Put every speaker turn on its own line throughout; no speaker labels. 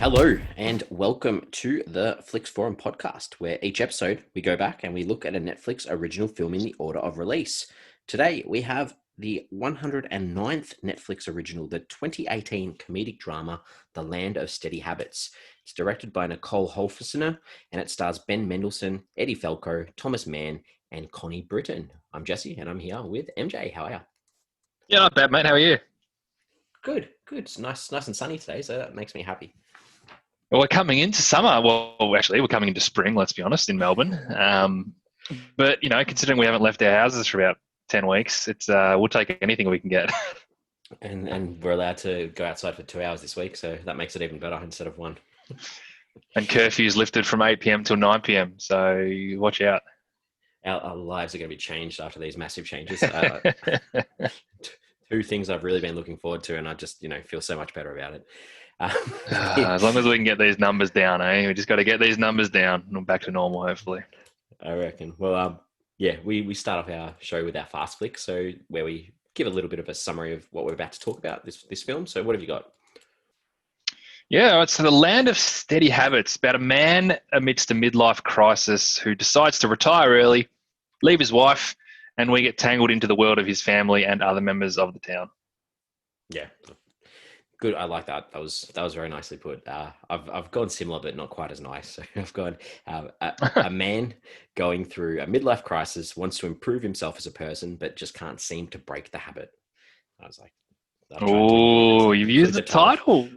Hello, and welcome to the Flix Forum podcast, where each episode we go back and we look at a Netflix original film in the order of release. Today we have the 109th Netflix original, the 2018 comedic drama, The Land of Steady Habits. It's directed by Nicole Holofcener, and it stars Ben Mendelsohn, Edie Falco, Thomas Mann, and Connie Britton. I'm Jesse, and I'm here with MJ. How are you?
Yeah, not bad, mate. How are you?
Good. It's nice and sunny today, so that makes me happy.
Well, we're coming into summer. Well, actually, we're coming into spring, let's be honest, in Melbourne. But, considering we haven't left our houses for about 10 weeks, we'll take anything we can get.
And we're allowed to go outside for 2 hours this week, so that makes it even better instead of one.
And curfew's lifted from 8 p.m. till 9 p.m, so watch out.
Our lives are going to be changed after these massive changes. Two things I've really been looking forward to, and I just, feel so much better about it.
As long as we can get these numbers down, eh? We just got to get these numbers down and back to normal, hopefully.
I reckon. Well, we start off our show with our fast flick, so where we give a little bit of a summary of what we're about to talk about this film. So what have you got?
Yeah, it's The Land of Steady Habits, about a man amidst a midlife crisis who decides to retire early, leave his wife, and we get tangled into the world of his family and other members of the town.
Yeah, good. I like that. That was very nicely put. I've gone similar, but not quite as nice. So I've gone a man going through a midlife crisis, wants to improve himself as a person, but just can't seem to break the habit. I was like,
oh, you've used the title.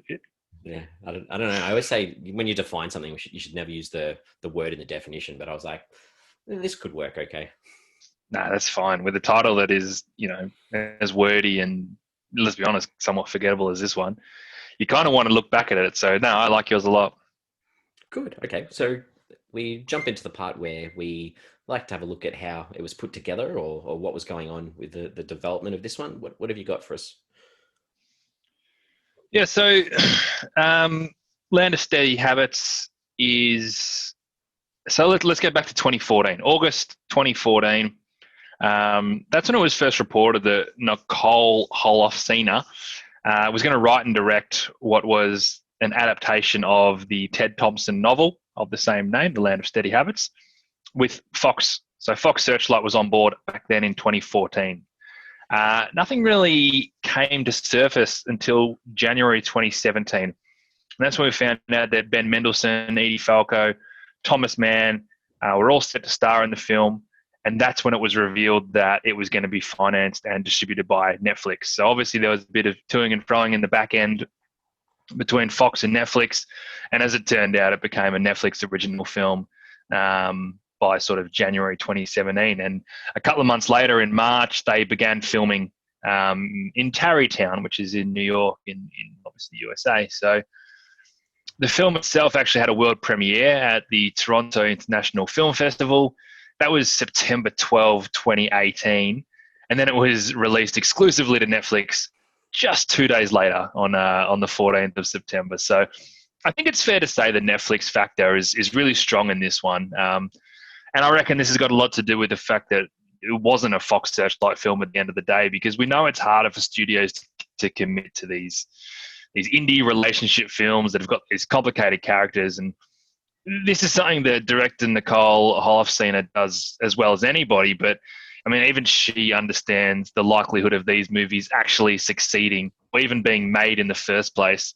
Yeah, I don't know. I always say when you define something, you should never use the word in the definition. But I was like, this could work. Okay.
No, that's fine. With a title that is, as wordy and, let's be honest, somewhat forgettable as this one, you kind of want to look back at it. So, no, I like yours a lot.
Good. Okay. So we jump into the part where we like to have a look at how it was put together or what was going on with the development of this one. What have you got for us?
Yeah, so Land of Steady Habits is... So let's get back to 2014. August 2014. That's when it was first reported that Nicole Holofcener was going to write and direct what was an adaptation of the Ted Thompson novel of the same name, The Land of Steady Habits, with Fox. So Fox Searchlight was on board back then in 2014. Nothing really came to surface until January 2017. And that's when we found out that Ben Mendelsohn, Edie Falco, Thomas Mann were all set to star in the film. And that's when it was revealed that it was going to be financed and distributed by Netflix. So obviously there was a bit of toing and froing in the back end between Fox and Netflix. And as it turned out, it became a Netflix original film by sort of January 2017. And a couple of months later in March, they began filming in Tarrytown, which is in New York, in obviously USA. So the film itself actually had a world premiere at the Toronto International Film Festival. That was September 12, 2018. And then it was released exclusively to Netflix just 2 days later on the 14th of September. So I think it's fair to say the Netflix factor is really strong in this one. And I reckon this has got a lot to do with the fact that it wasn't a Fox Searchlight film at the end of the day, because we know it's harder for studios to commit to these indie relationship films that have got these complicated characters. And this is something that director Nicole Holofcener does as well as anybody. But I mean, even she understands the likelihood of these movies actually succeeding or even being made in the first place.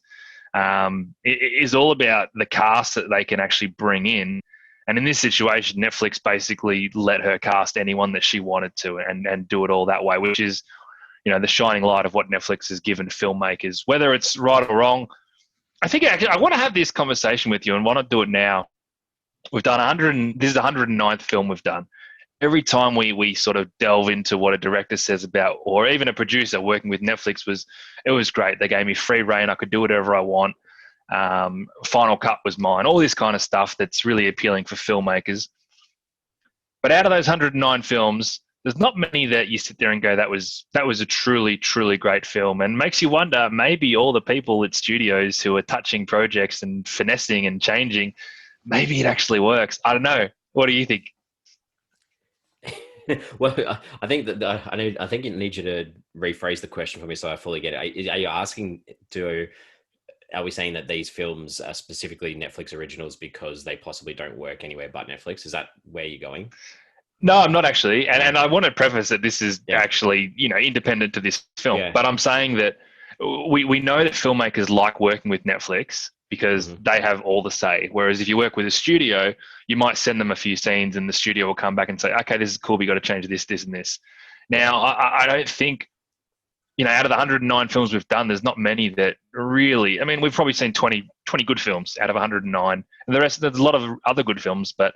It is all about the cast that they can actually bring in. And in this situation, Netflix basically let her cast anyone that she wanted to and do it all that way, which is, the shining light of what Netflix has given filmmakers. Whether it's right or wrong, I think I want to have this conversation with you and want to do it now. We've done this is the 109th film we've done. Every time we sort of delve into what a director says about, or even a producer working with Netflix, it was great. They gave me free reign. I could do whatever I want. Final cut was mine. All this kind of stuff that's really appealing for filmmakers. But out of those 109 films, there's not many that you sit there and go, that was a truly, truly great film. And makes you wonder, maybe all the people at studios who are touching projects and finessing and changing, maybe it actually works. I don't know. What do you think?
Well, I think that I think it needs you to rephrase the question for me so I fully get it. Are you asking are we saying that these films are specifically Netflix originals because they possibly don't work anywhere but Netflix? Is that where you're going?
No, I'm not actually. And I want to preface that this is
Yeah.
actually, independent to this film.
Yeah.
But I'm saying that we know that filmmakers like working with Netflix because they have all the say. Whereas if you work with a studio, you might send them a few scenes and the studio will come back and say, okay, this is cool. We got to change this, this, and this. Now, I don't think, out of the 109 films we've done, there's not many that really, I mean, we've probably seen 20 good films out of 109. And the rest, there's a lot of other good films, but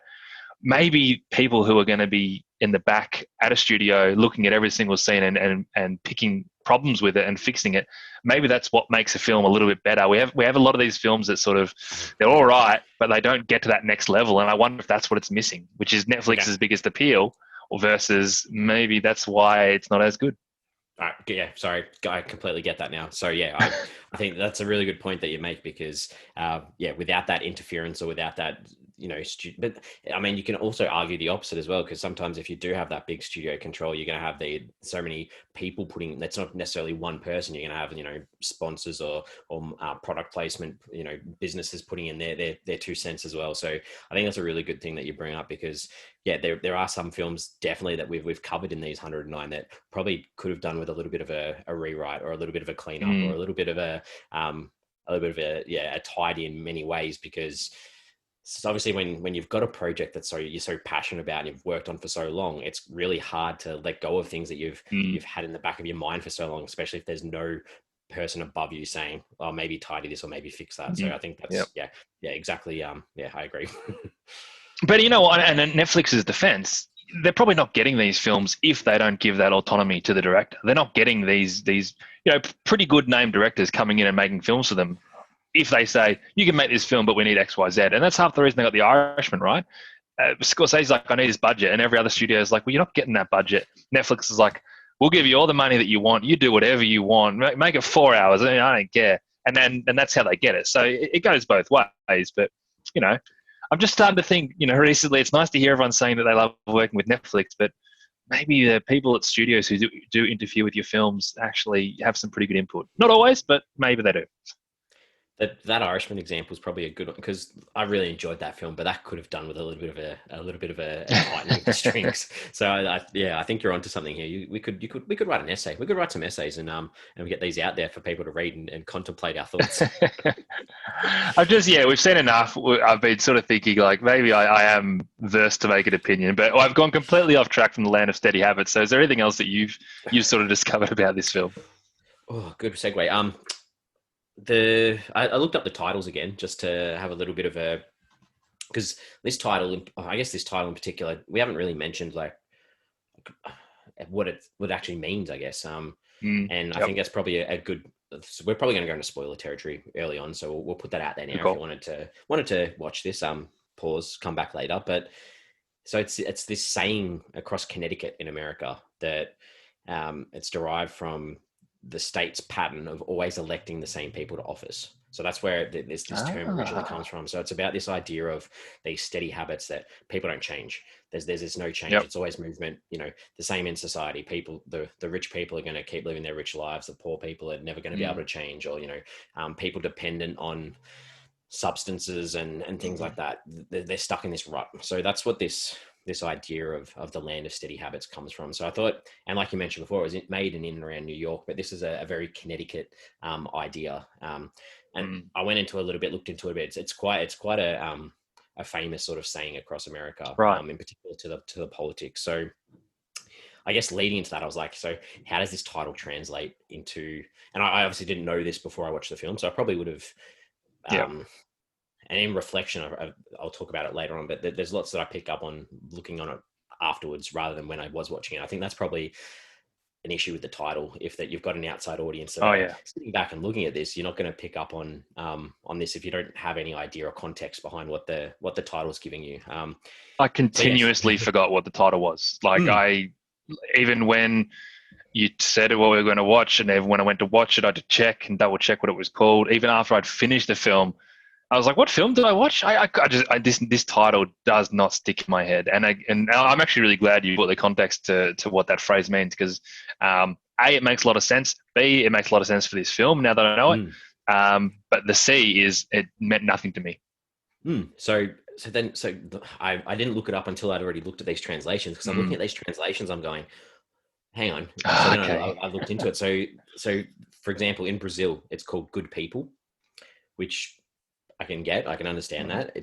maybe people who are going to be in the back at a studio looking at every single scene and picking problems with it and fixing it, maybe that's what makes a film a little bit better. We have a lot of these films that sort of, they're all right, but they don't get to that next level. And I wonder if that's what it's missing, which is Netflix's biggest appeal, or versus maybe that's why it's not as good.
All right. Yeah, sorry, I completely get that now. So yeah, I think that's a really good point that you make because without that interference or without that, but I mean, you can also argue the opposite as well, because sometimes if you do have that big studio control, you're going to have so many people putting. That's not necessarily one person. You're going to have sponsors or product placement, businesses putting in their 2 cents as well. So I think that's a really good thing that you bring up because there are some films definitely that we've covered in these 109 that probably could have done with a little bit of a rewrite or a little bit of a cleanup or a little bit of a tidy in many ways, because so obviously when you've got a project that you're so passionate about and you've worked on for so long, it's really hard to let go of things that you've had in the back of your mind for so long, especially if there's no person above you saying, oh, maybe tidy this or maybe fix that. So I think that's exactly. I agree.
But you know what? And in Netflix's defense, they're probably not getting these films if they don't give that autonomy to the director. They're not getting these pretty good name directors coming in and making films for them if they say, you can make this film, but we need X, Y, Z. And that's half the reason they got The Irishman, right? Scorsese's like, I need this budget. And every other studio is like, well, you're not getting that budget. Netflix is like, we'll give you all the money that you want. You do whatever you want. Make it 4 hours. I don't care. And that's how they get it. So it goes both ways. But, I'm just starting to think, recently it's nice to hear everyone saying that they love working with Netflix, but maybe the people at studios who do interfere with your films actually have some pretty good input. Not always, but maybe they do.
That Irishman example is probably a good one because I really enjoyed that film, but that could have done with a little bit of a tightening of the strings. So I think you're onto something here. We could write an essay. We could write some essays and get these out there for people to read and contemplate our thoughts.
We've seen enough. I've been sort of thinking like maybe I am versed to make an opinion, but I've gone completely off track from The Land of Steady Habits. So is there anything else that you've sort of discovered about this film?
Oh, good segue. I looked up the titles again just to have a little bit of because this title in particular, we haven't really mentioned like what it actually means, I guess. I think that's probably a good. We're probably going to go into spoiler territory early on, so we'll put that out there now. Cool. If you wanted to watch this, pause, come back later. But so it's this saying across Connecticut in America that it's derived from the state's pattern of always electing the same people to office. So that's where this term originally comes from. So it's about this idea of these steady habits that people don't change. There's no change. Yep. It's always movement. The same in society. People, the rich people are going to keep living their rich lives. The poor people are never going to be able to change. Or people dependent on substances and things like that. They're stuck in this rut. So that's what this idea of the land of steady habits comes from. So I thought, and like you mentioned before, it was made in and around New York, but this is a very Connecticut idea. And I went into a little bit, looked into it a bit. It's quite a famous sort of saying across America, right? In particular to the politics. So I guess leading into that, I was like, so how does this title translate into? And I obviously didn't know this before I watched the film, so I probably would have. And in reflection, I'll talk about it later on, but there's lots that I pick up on looking on it afterwards rather than when I was watching it. I think that's probably an issue with the title. If that you've got an outside audience sitting back and looking at this, you're not going to pick up on this if you don't have any idea or context behind what the title's giving you.
I continuously forgot what the title was. Like even when you said what we were going to watch, and then when I went to watch it, I had to check and double check what it was called. Even after I'd finished the film, I was like, "What film did I watch?" This title does not stick in my head, and I'm actually really glad you put the context to what that phrase means because A, it makes a lot of sense. B, it makes a lot of sense for this film now that I know it. But the C it meant nothing to me.
So I didn't look it up until I'd already looked at these translations, because I'm looking at these translations. I'm going, hang on. So then
Okay.
I looked into it. So for example, in Brazil, it's called Good People, which I can understand that.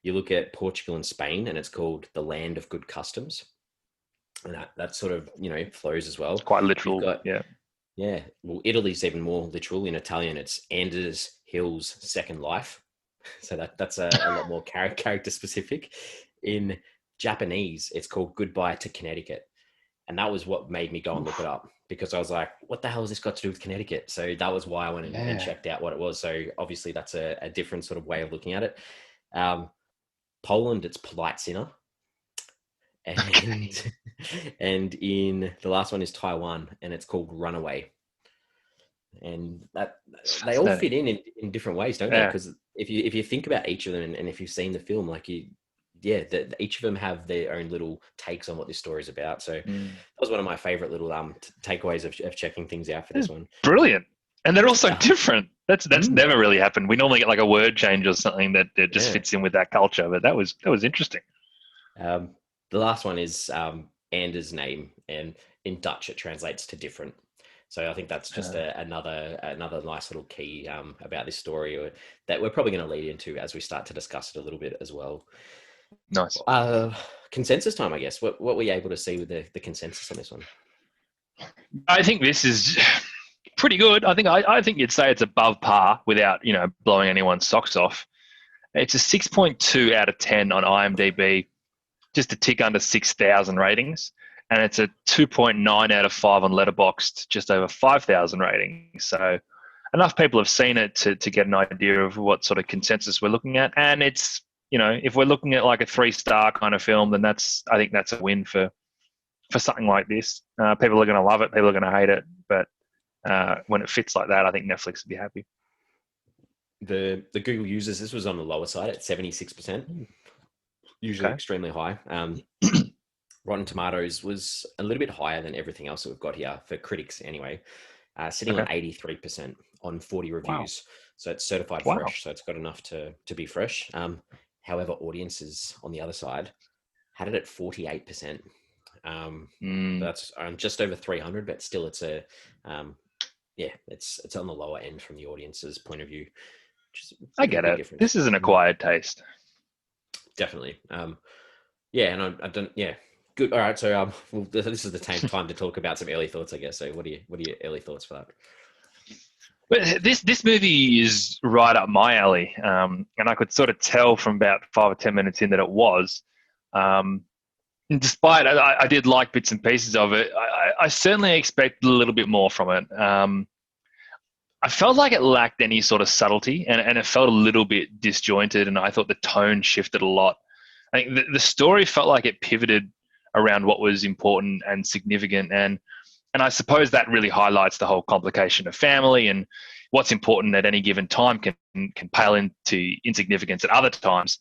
You look at Portugal and Spain, and it's called the Land of Good Customs, and that sort of flows as well.
It's quite
You've
literal.
got
Yeah.
Yeah, well, Italy's even more literal. In Italian, it's Anders Hill's second life. So that's a lot more character specific. In Japanese, it's called Goodbye to Connecticut. And that was what made me go and look it up, because I was like, what the hell has this got to do with Connecticut? So that was why I went and checked out what it was. So obviously that's a different sort of way of looking at it. Poland, it's Polite Sinner. And and in the last one is Taiwan, and it's called Runaway. And that they all fit in different ways, don't they? Because if you think about each of them, and if you've seen the film, like each of them have their own little takes on what this story is about. So that was one of my favorite little takeaways of checking things out for this one.
Brilliant. And they're also different. That's never really happened. We normally get like a word change or something that just fits in with that culture. But that was interesting.
The last one is Anders' name, and in Dutch it translates to different. So I think that's just another nice little key about this story that we're probably going to lead into as we start to discuss it a little bit as well.
Nice.
Consensus time, I guess. What were you able to see with the consensus on this one?
I think this is pretty good. I think you'd say it's above par without blowing anyone's socks off. It's a 6.2 out of 10 on IMDb, just a tick under 6,000 ratings. And it's a 2.9 out of 5 on Letterboxd, just over 5,000 ratings. So enough people have seen it to get an idea of what sort of consensus we're looking at. And it's, if we're looking at like a 3-star kind of film, then I think that's a win for something like this. People are going to love it. People are going to hate it. But when it fits like that, I think Netflix would be happy.
The Google users, this was on the lower side at 76%, usually extremely high. Rotten Tomatoes was a little bit higher than everything else that we've got here for critics anyway, sitting on 83% on 40 reviews. Wow. So it's certified fresh, so it's got enough to be fresh. However, audiences on the other side had it at 48%. That's just over 300, but still it's it's on the lower end from the audience's point of view.
I get it. Difference. This is an acquired taste.
Definitely. And I don't. Yeah. Good. All right. So this is the time to talk about some early thoughts, I guess. So what are your early thoughts for that?
But this movie is right up my alley, and I could sort of tell from about 5 or 10 minutes in that it was. Despite I did like bits and pieces of it, I certainly expected a little bit more from it. I felt like it lacked any sort of subtlety, and it felt a little bit disjointed, and I thought the tone shifted a lot. I think the story felt like it pivoted around what was important and significant, and I suppose that really highlights the whole complication of family, and what's important at any given time can pale into insignificance at other times.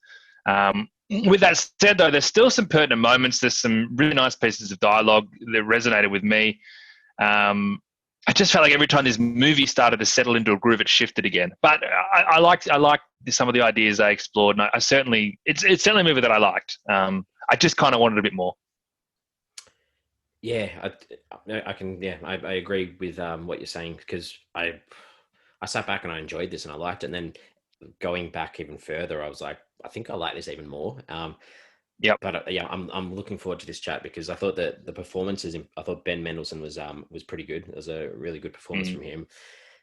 With that said, though, there's still some pertinent moments. There's some really nice pieces of dialogue that resonated with me. I just felt like every time this movie started to settle into a groove, it shifted again. But I liked some of the ideas they explored, and it's certainly a movie that I liked. I just kind of wanted a bit more.
Yeah, I can. Yeah, I agree with what you're saying, because I sat back and I enjoyed this and I liked it. And then going back even further, I was like, I think I like this even more. But I'm looking forward to this chat, because I thought that the performances, I thought Ben Mendelsohn was pretty good. It was a really good performance from him.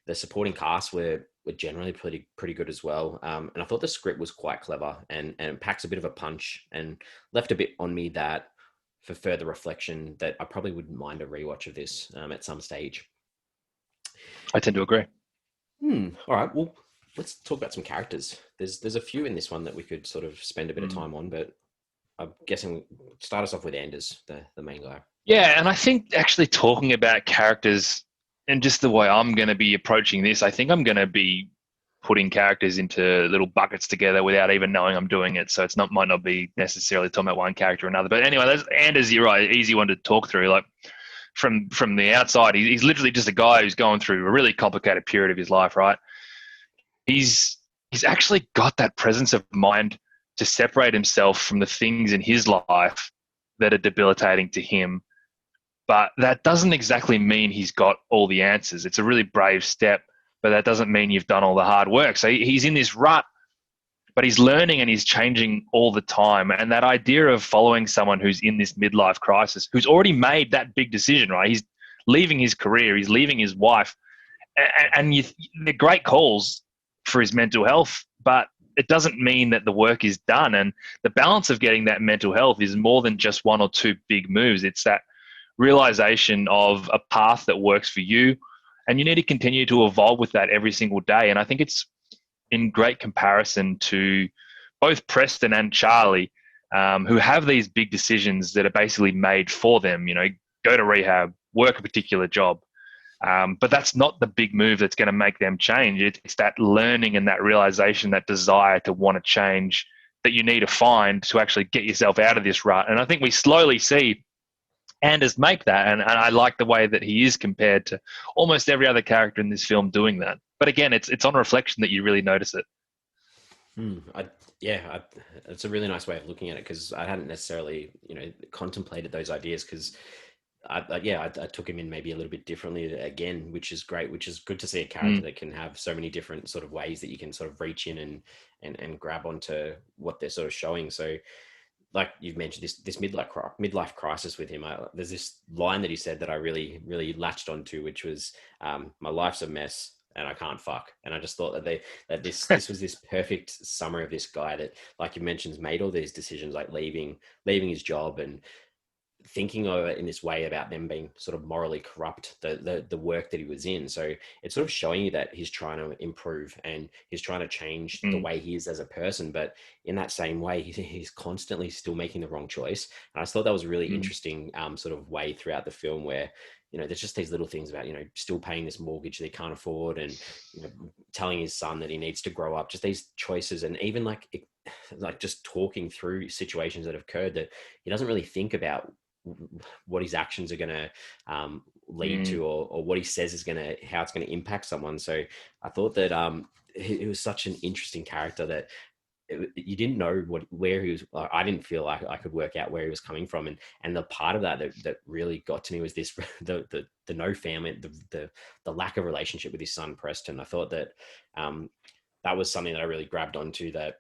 The supporting cast were generally pretty good as well. And I thought the script was quite clever, and it packs a bit of a punch, and left a bit on me that for further reflection that I probably wouldn't mind a rewatch of this at some stage.
I tend to agree.
All right. Well, let's talk about some characters. There's a few in this one that we could sort of spend a bit of time on, but I'm guessing start us off with Anders, the main guy.
Yeah, and I think actually talking about characters and just the way I'm going to be approaching this, I think I'm going to be putting characters into little buckets together without even knowing I'm doing it. So might not be necessarily talking about one character or another. But anyway, Anders, you're right, easy one to talk through. Like from the outside, he's literally just a guy who's going through a really complicated period of his life, right? he's actually got that presence of mind to separate himself from the things in his life that are debilitating to him. But that doesn't exactly mean he's got all the answers. It's a really brave step, but that doesn't mean you've done all the hard work. So he's in this rut, but he's learning and he's changing all the time. And that idea of following someone who's in this midlife crisis, who's already made that big decision, right? He's leaving his career, he's leaving his wife, and they're great calls for his mental health, but it doesn't mean that the work is done. And the balance of getting that mental health is more than just one or two big moves. It's that realization of a path that works for you, and you need to continue to evolve with that every single day. And I think it's in great comparison to both Preston and Charlie, who have these big decisions that are basically made for them. Go to rehab, work a particular job. But that's not the big move that's going to make them change. It's that learning and that realization, that desire to want to change that you need to find to actually get yourself out of this rut. And I think we slowly see Anders make that. And I like the way that he is compared to almost every other character in this film doing that. But again, it's on reflection that you really notice it.
It's a really nice way of looking at it, because I hadn't necessarily, contemplated those ideas, because I took him in maybe a little bit differently again, which is great, which is good to see a character that can have so many different sort of ways that you can sort of reach in and grab onto what they're sort of showing. So like you've mentioned, this midlife crisis with him, there's this line that he said that I really, really latched onto, which was, my life's a mess and I can't fuck. And I just thought that this was this perfect summary of this guy that, like you mentioned, has made all these decisions, like leaving his job and thinking of it in this way about them being sort of morally corrupt, the work that he was in. So it's sort of showing you that he's trying to improve and he's trying to change the way he is as a person, but in that same way he's constantly still making the wrong choice. And I just thought that was a really interesting sort of way throughout the film, where there's just these little things about still paying this mortgage that he can't afford, and telling his son that he needs to grow up, just these choices. And even like just talking through situations that have occurred that he doesn't really think about what his actions are going to lead to, or what he says is how it's going to impact someone. So I thought that it was such an interesting character that you didn't know where he was. I didn't feel like I could work out where he was coming from, and the part of that really got to me was this the no family, the lack of relationship with his son Preston. I thought that that was something that I really grabbed onto, that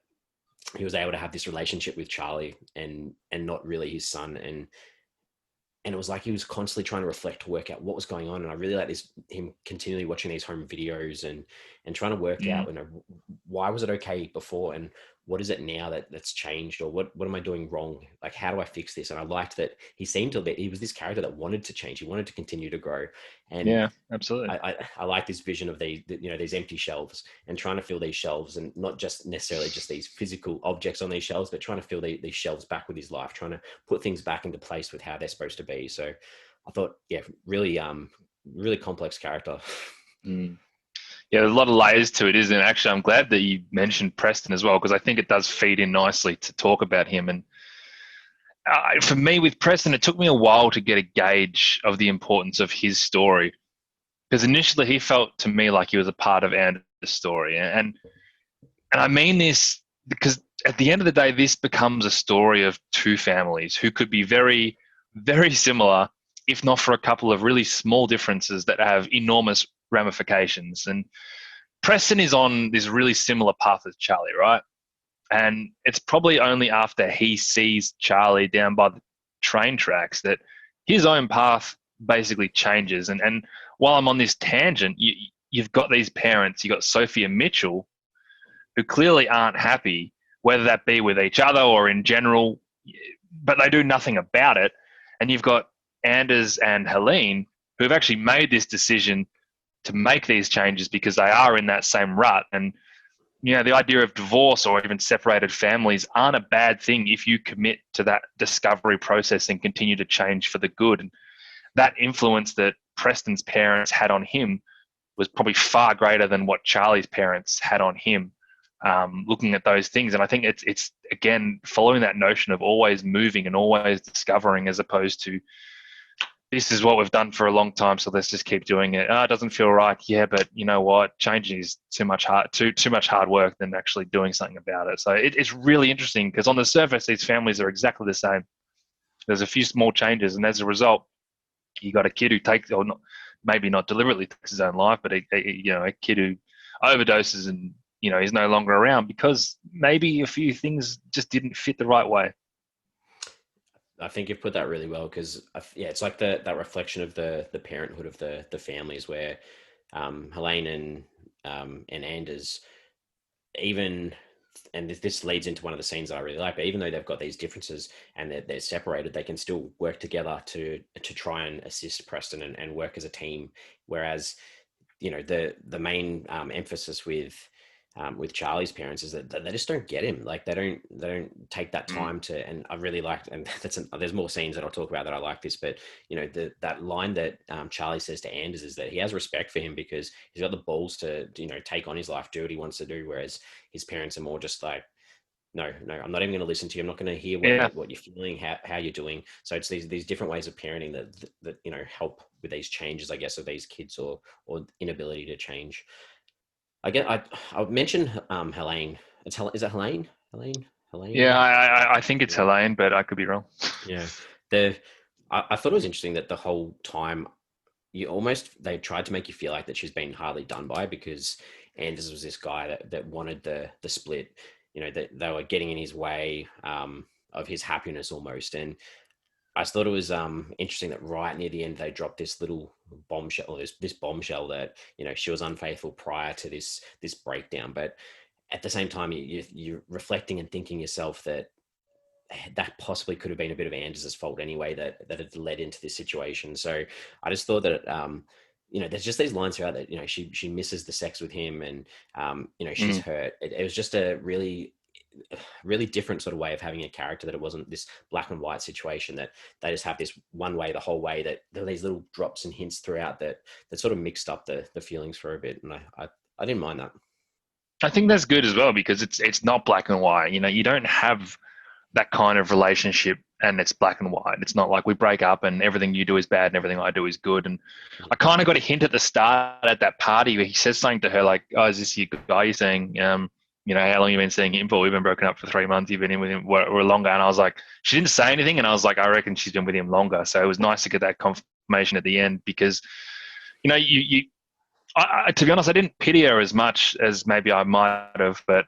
he was able to have this relationship with Charlie and not really his son. And it was like he was constantly trying to reflect to work out what was going on. And I really like him continually watching these home videos and trying to work out, why was it okay before, and what is it now that's changed, or what am I doing wrong? Like, how do I fix this? And I liked that he was this character that wanted to change. He wanted to continue to grow. And
yeah, absolutely.
I like this vision of these empty shelves, and trying to fill these shelves, and not just necessarily just these physical objects on these shelves, but trying to fill these shelves back with his life, trying to put things back into place with how they're supposed to be. So I thought, really, really complex character.
Yeah, there's a lot of layers to it, isn't it? Actually, I'm glad that you mentioned Preston as well, because I think it does feed in nicely to talk about him. And for me, with Preston, it took me a while to get a gauge of the importance of his story, because initially he felt to me like he was a part of Anders' story. And I mean this because at the end of the day, this becomes a story of two families who could be very, very similar, if not for a couple of really small differences that have enormous ramifications. And Preston is on this really similar path as Charlie, right? And it's probably only after he sees Charlie down by the train tracks that his own path basically changes. And while I'm on this tangent, you've got these parents, you've got Sophie and Mitchell, who clearly aren't happy, whether that be with each other or in general, but they do nothing about it. And you've got Anders and Helene, who have actually made this decision to make these changes because they are in that same rut. And the idea of divorce or even separated families aren't a bad thing if you commit to that discovery process and continue to change for the good. And that influence that Preston's parents had on him was probably far greater than what Charlie's parents had on him, looking at those things. And I think it's again, following that notion of always moving and always discovering, as opposed to this is what we've done for a long time, so let's just keep doing it. It doesn't feel right. Yeah, but you know what? Changing is too much hard work than actually doing something about it. So it's really interesting because on the surface, these families are exactly the same. There's a few small changes, and as a result, you got a kid who takes, or not, maybe not deliberately takes his own life, but a kid who overdoses and is no longer around because maybe a few things just didn't fit the right way.
I think you've put that really well because it's like that reflection of the parenthood of the families where Helene and Anders even, and this leads into one of the scenes that I really like, but even though they've got these differences and they're separated, they can still work together to try and assist Preston and work as a team. Whereas, the main emphasis with Charlie's parents is that they just don't get him. Like they don't take that time to, and I really liked, and there's more scenes that I'll talk about that I like this, but that line that Charlie says to Anders is that he has respect for him because he's got the balls to take on his life, do what he wants to do. Whereas his parents are more just like, no, I'm not even going to listen to you. I'm not going to hear what you're feeling, how you're doing. So it's these different ways of parenting that help with these changes, I guess, of these kids or inability to change. I mentioned Helene. Is it Helene? Helene?
Yeah, I think it's Helene, but I could be wrong.
Yeah. I thought it was interesting that the whole time they tried to make you feel like that she's been hardly done by because Anders was this guy that wanted the split, that they were getting in his way of his happiness almost. And I just thought it was interesting that right near the end they dropped this little bombshell, or this bombshell that she was unfaithful prior to this breakdown. But at the same time, you're reflecting and thinking yourself that possibly could have been a bit of Anders' fault anyway, that had led into this situation. So I just thought that there's just these lines throughout that she misses the sex with him, and she's hurt. It was just a really different sort of way of having a character, that it wasn't this black and white situation that they just have this one way the whole way, that there are these little drops and hints throughout that sort of mixed up the feelings for a bit. And I didn't mind that.
I think that's good as well because it's not black and white. You don't have that kind of relationship and it's black and white. It's not like we break up and everything you do is bad and everything I do is good. And I kind of got a hint at the start at that party where he says something to her like, "Oh, is this your guy you're saying? How long you been seeing him for? We've been broken up for 3 months. You've been in with him or longer." And I was like, she didn't say anything. And I was like, I reckon she's been with him longer. So it was nice to get that confirmation at the end because, to be honest, I didn't pity her as much as maybe I might have, but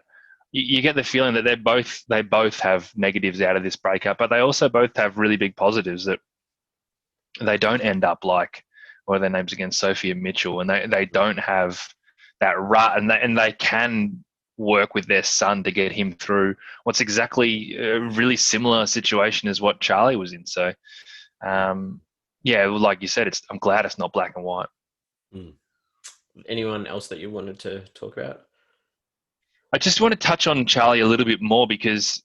you get the feeling that they both have negatives out of this breakup, but they also both have really big positives, that they don't end up like, what are their names again, Sophie and Mitchell, and they don't have that rut, and they can work with their son to get him through what's exactly a really similar situation as what Charlie was in. So, like you said, I'm glad it's not black and white.
Anyone else that you wanted to talk about?
I just want to touch on Charlie a little bit more because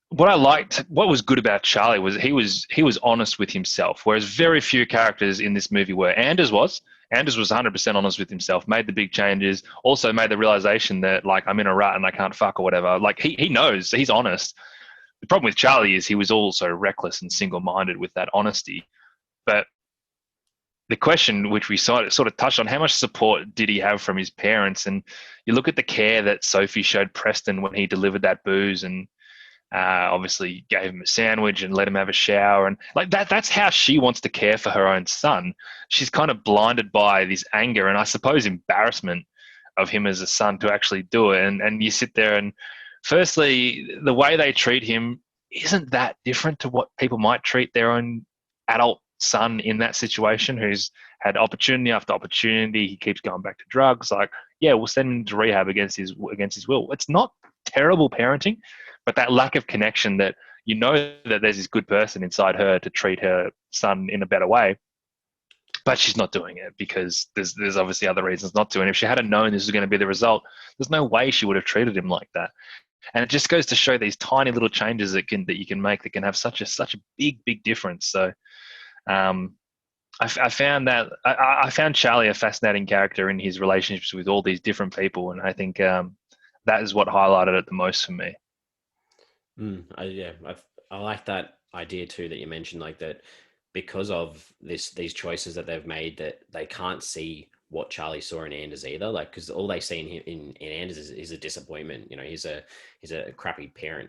what was good about Charlie was he was honest with himself, whereas very few characters in this movie were. Anders was 100% honest with himself, made the big changes, also made the realization that like I'm in a rut and I can't fuck or whatever. Like he knows, he's honest. The problem with Charlie is he was also reckless and single-minded with that honesty. But the question, which we sort of touched on, how much support did he have from his parents? And you look at the care that Sophie showed Preston when he delivered that booze and obviously gave him a sandwich and let him have a shower. And like that's how she wants to care for her own son. She's kind of blinded by this anger and I suppose embarrassment of him as a son to actually do it. And you sit there and firstly, the way they treat him isn't that different to what people might treat their own adult son in that situation, who's had opportunity after opportunity. He keeps going back to drugs. Like, yeah, we'll send him to rehab against his will. It's not terrible parenting, but that lack of connection, that that there's this good person inside her to treat her son in a better way, but she's not doing it because there's obviously other reasons not to. And if she hadn't known this was going to be the result, there's no way she would have treated him like that. And it just goes to show these tiny little changes that you can make that can have such a big difference. So I found Charlie a fascinating character in his relationships with all these different people, and I think that is what highlighted it the most for me.
I like that idea too that you mentioned, like that because of these choices that they've made, that they can't see what Charlie saw in Anders either. Like, because all they see in him, in Anders is a disappointment. You know, he's a crappy parent,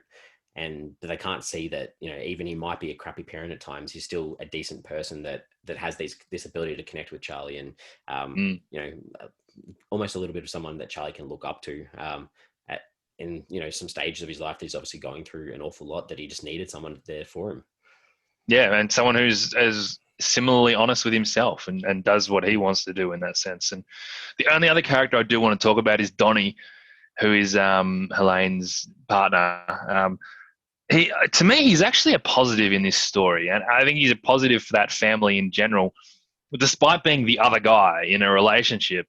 and they can't see that, you know, even he might be a crappy parent at times, he's still a decent person that has this ability to connect with Charlie, and you know, almost a little bit of someone that Charlie can look up to. At in, you know, some stages of his life that he's obviously going through an awful lot, that he just needed someone there for him.
Yeah, and someone who's as similarly honest with himself and does what he wants to do in that sense. And the only other character I do want to talk about is Donnie, who is Helene's partner. He, to me, he's actually a positive in this story, and I think he's a positive for that family in general. Despite being the other guy in a relationship,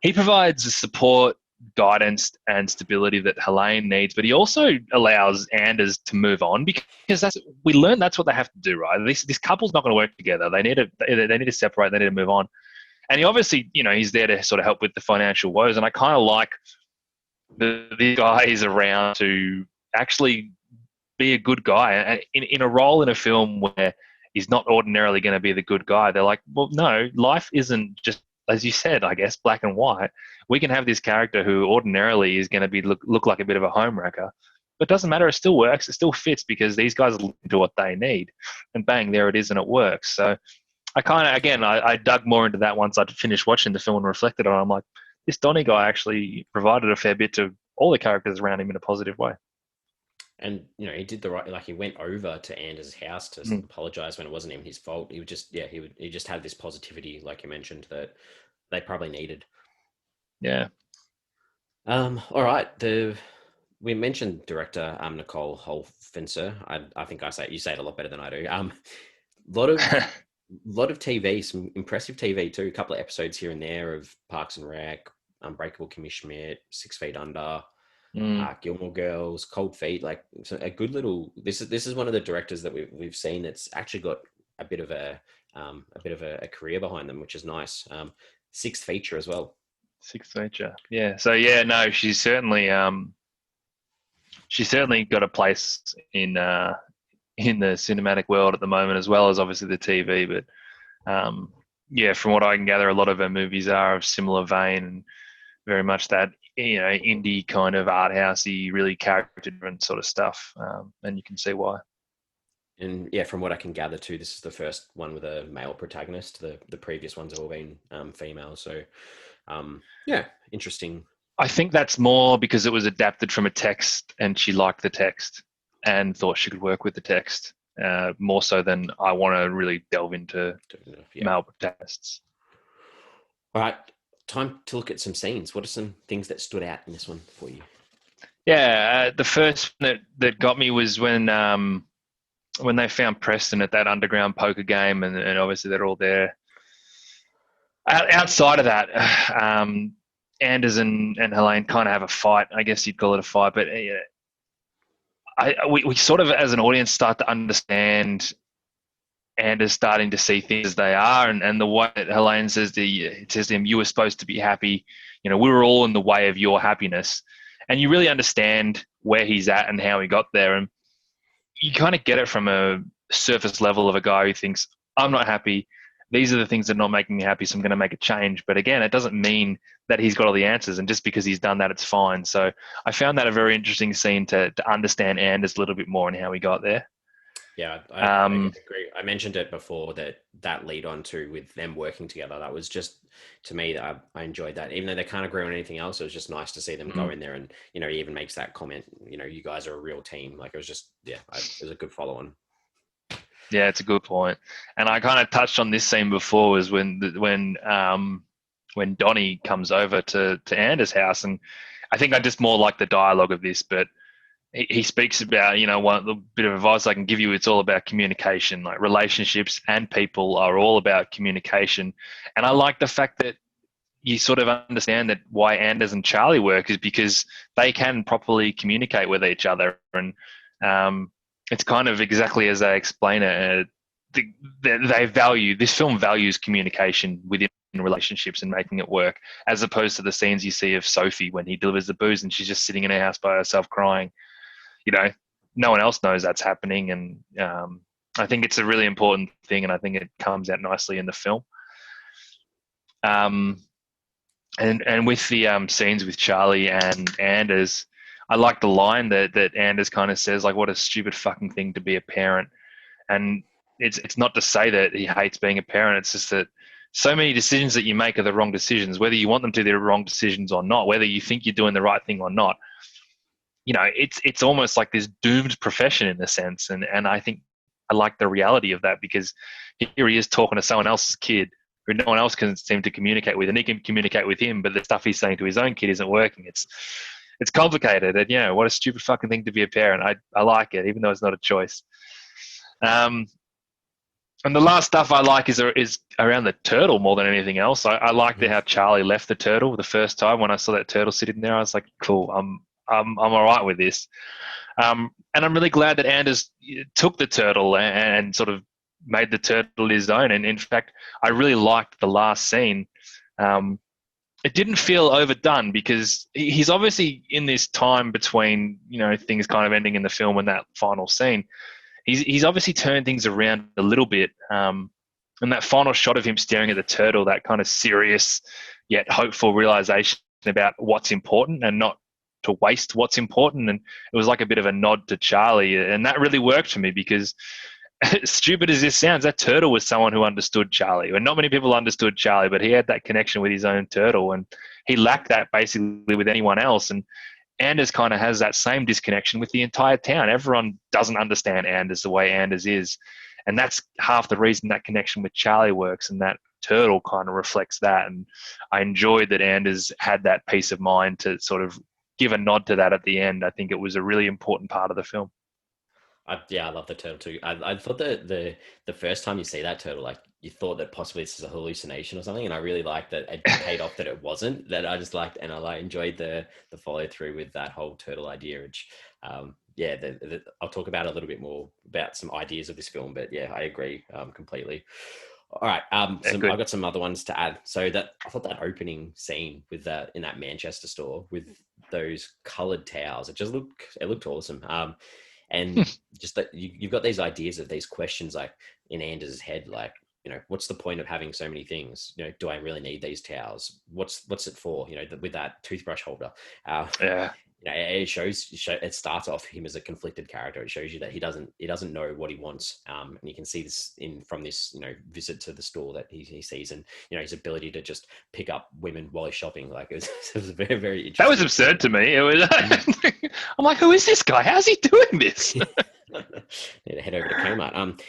he provides the support, guidance, and stability that Helene needs, but he also allows Anders to move on, because we learned that's what they have to do, right? This couple's not going to work together. They need to separate. They need to move on. And he obviously, you know, he's there to sort of help with the financial woes. And I kind of like the guy is around to actually be a good guy, and in a role in a film where he's not ordinarily going to be the good guy. They're like, well, no, life isn't just, as you said, I guess, black and white. We can have this character who ordinarily is going to be look like a bit of a homewrecker, but it doesn't matter. It still works. It still fits, because these guys are looking to what they need, and bang, there it is, and it works. So I kind of, again, I dug more into that once I'd finished watching the film and reflected on it. I'm like, this Donnie guy actually provided a fair bit to all the characters around him in a positive way.
And, you know, he did the right, like, he went over to Anders' house to apologize when it wasn't even his fault. He would just, yeah, he just had this positivity, like you mentioned, that they probably needed.
Yeah.
All right. We mentioned director Nicole Holofcener. I think you say it a lot better than I do. Lot of lot of TV, some impressive TV too. A couple of episodes here and there of Parks and Rec, Unbreakable Kimmy Schmidt, 6 Feet Under, Gilmore Girls, Cold Feet. Like, so a good little. This is one of the directors that we've seen that's actually got a bit of a career behind them, which is nice. Sixth feature as well.
Sixth feature. Yeah. So yeah, no, she's certainly got a place in the cinematic world at the moment, as well as obviously the TV. But yeah, from what I can gather, a lot of her movies are of similar vein, and very much that, you know, indie kind of art housey, really character-driven sort of stuff. And you can see why.
And yeah, from what I can gather too, this is the first one with a male protagonist. The previous ones have all been female. So yeah, interesting.
I think that's more because it was adapted from a text, and she liked the text and thought she could work with the text, more so than I want to really delve into male protagonists.
All right, time to look at some scenes. What are some things that stood out in this one for you?
Yeah, the first that got me was when they found Preston at that underground poker game, and obviously they're all there. Outside of that, Anders and Helene kind of have a fight. I guess you'd call it a fight, but we sort of, as an audience, start to understand Anders starting to see things as they are, and the way that Helene says to him, "You were supposed to be happy. You know, we were all in the way of your happiness," and you really understand where he's at and how he got there, and you kind of get it from a surface level of a guy who thinks, "I'm not happy. These are the things that are not making me happy, so I'm going to make a change." But again, it doesn't mean that he's got all the answers, and just because he's done that, it's fine. So I found that a very interesting scene to understand Anders a little bit more and how he got there.
Yeah, I agree. I mentioned it before, that lead on to with them working together. That was just, to me, I enjoyed that. Even though they can't agree on anything else, it was just nice to see them go in there, and, you know, he even makes that comment, you know, you guys are a real team. Like, it was just, yeah, it was a good follow on.
Yeah, it's a good point. And I kind of touched on this scene before, was when Donnie comes over to Anders' house, and I think I just more like the dialogue of this, but he speaks about, you know, one bit of advice I can give you, it's all about communication. Like, relationships and people are all about communication. And I like the fact that you sort of understand that why Anders and Charlie work is because they can properly communicate with each other. And it's kind of exactly as they explain it. This film values communication within relationships and making it work, as opposed to the scenes you see of Sophie when he delivers the booze and she's just sitting in her house by herself crying. You know, no one else knows that's happening, and I think it's a really important thing, and I think it comes out nicely in the film. Um, and with the scenes with Charlie and Anders, I like the line that Anders kind of says, like, "What a stupid fucking thing to be a parent." And it's not to say that he hates being a parent. It's just that so many decisions that you make are the wrong decisions, whether you want them to be the wrong decisions or not, whether you think you're doing the right thing or not. It's almost like this doomed profession in a sense. And I think I like the reality of that, because here he is talking to someone else's kid who no one else can seem to communicate with, and he can communicate with him, but the stuff he's saying to his own kid isn't working. It's complicated, and what a stupid fucking thing to be a parent. I like it, even though it's not a choice. And the last stuff I like is around the turtle more than anything else. I liked how Charlie left the turtle the first time. When I saw that turtle sitting there, I was like, cool, I'm all right with this. And I'm really glad that Anders took the turtle and sort of made the turtle his own. And in fact, I really liked the last scene. It didn't feel overdone, because he's obviously in this time between, things kind of ending in the film and that final scene. He's obviously turned things around a little bit. And that final shot of him staring at the turtle, that kind of serious yet hopeful realization about what's important and not to waste what's important. And it was like a bit of a nod to Charlie. And that really worked for me, because stupid as this sounds, that turtle was someone who understood Charlie. And not many people understood Charlie, but he had that connection with his own turtle. And he lacked that basically with anyone else. And Anders kind of has that same disconnection with the entire town. Everyone doesn't understand Anders the way Anders is. And that's half the reason that connection with Charlie works, and that turtle kind of reflects that. And I enjoyed that Anders had that peace of mind to sort of give a nod to that at the end. I think it was a really important part of the film.
I love the turtle too. I thought that the first time you see that turtle, like, you thought that possibly this is a hallucination or something, and I really liked that it paid off that it wasn't. That I just liked, and I enjoyed the follow through with that whole turtle idea. Which, I'll talk about a little bit more about some ideas of this film, but yeah, I agree completely. All right, I've got some other ones to add. So that I thought that opening scene with that in that Manchester store with those coloured towels, it looked awesome. And just that you've got these ideas of these questions, like in Anders' head, like, what's the point of having so many things? Do I really need these towels? What's it for? With that toothbrush holder.
Yeah.
It starts off him as a conflicted character. It shows you that he doesn't know what he wants, and you can see this from this visit to the store that he sees, and his ability to just pick up women while he's shopping. Like, it was very, very interesting.
That was absurd to me. It was. I'm like, who is this guy? How's he doing this?
Need to head over to Kmart.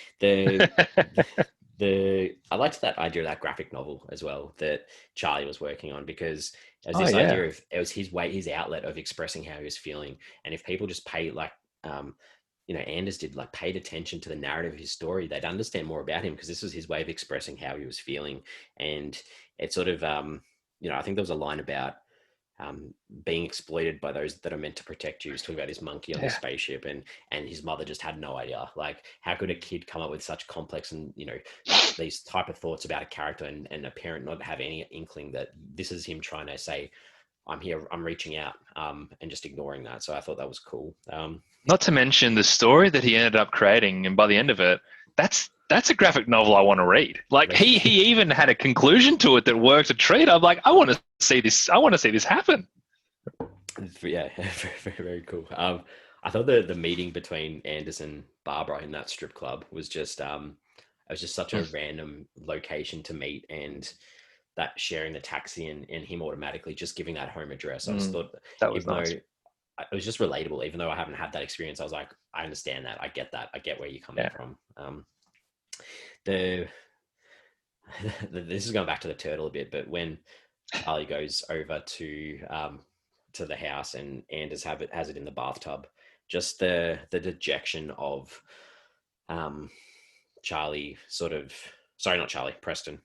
I liked that idea of that graphic novel as well that Charlie was working on, because it was idea of, it was his outlet of expressing how he was feeling. And if people just paid, like, Anders did, like, paid attention to the narrative of his story, they'd understand more about him, because this was his way of expressing how he was feeling. And it sort of, I think there was a line about being exploited by those that are meant to protect you. He's talking about this monkey on the spaceship, and his mother just had no idea. Like, how could a kid come up with such complex and these type of thoughts about a character, and a parent not have any inkling that this is him trying to say, I'm here, I'm reaching out, and just ignoring that. So I thought that was cool.
Not to mention the story that he ended up creating, and by the end of it, that's a graphic novel I want to read. Like, he even had a conclusion to it that worked a treat. I'm like, I want to see this. I want to see this happen.
Yeah, very, very cool. I thought the meeting between Anders and Barbara in that strip club was just it was just such a random location to meet, and that sharing the taxi and him automatically just giving that home address. I just thought
that was nice.
It was just relatable, even though I haven't had that experience. I was like, I understand that. I get that. I get where you're coming from. This is going back to the turtle a bit, but when Charlie goes over to the house and Anders has it in the bathtub, just the dejection of Charlie, Preston.